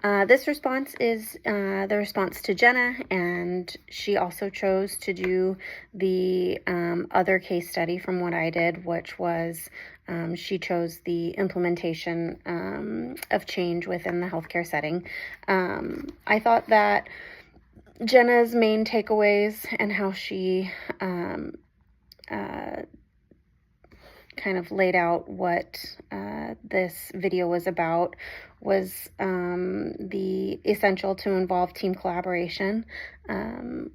This response is the response to Jenna, and she also chose to do the other case study from what I did, which was she chose the implementation of change within the healthcare setting. I thought that Jenna's main takeaways and how she kind of laid out what this video was about was the essential to involve team collaboration,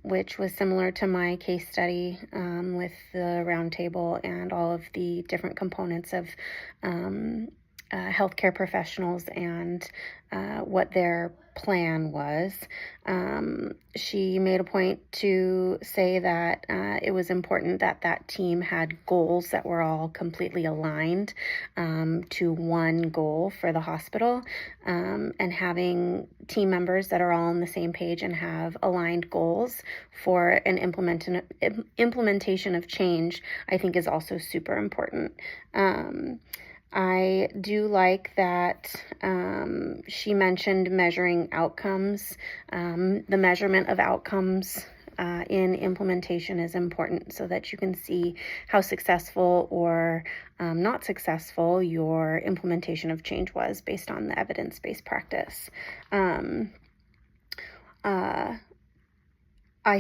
which was similar to my case study with the roundtable and all of the different components of healthcare professionals and what their plan was. She made a point to say that it was important that that team had goals that were all completely aligned to one goal for the hospital, and having team members that are all on the same page and have aligned goals for an implementation of change, I think is also super important. I do like that she mentioned measuring outcomes. The measurement of outcomes in implementation is important so that you can see how successful or not successful your implementation of change was based on the evidence-based practice. I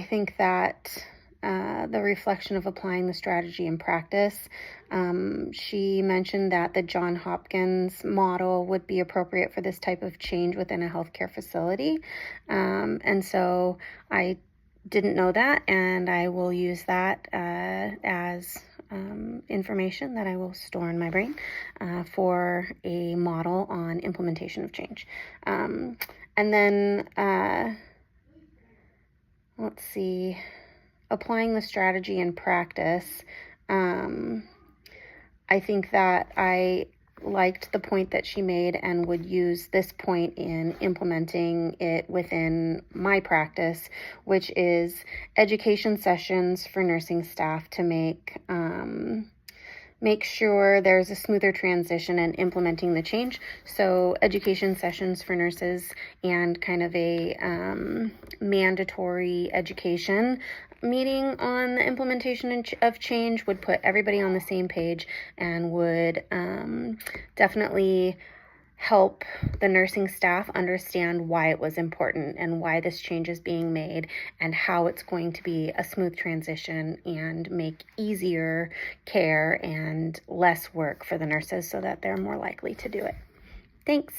think that the reflection of applying the strategy in practice. She mentioned that the Johns Hopkins model would be appropriate for this type of change within a healthcare facility. And so I didn't know that, and I will use that as information that I will store in my brain for a model on implementation of change. And then, let's see, applying the strategy in practice. I think that I liked the point that she made and would use this point in implementing it within my practice, which is education sessions for nursing staff to make sure there's a smoother transition in implementing the change. So education sessions for nurses and kind of a mandatory education meeting on the implementation of change would put everybody on the same page and would definitely help the nursing staff understand why it was important and why this change is being made and how it's going to be a smooth transition and make easier care and less work for the nurses so that they're more likely to do it. Thanks.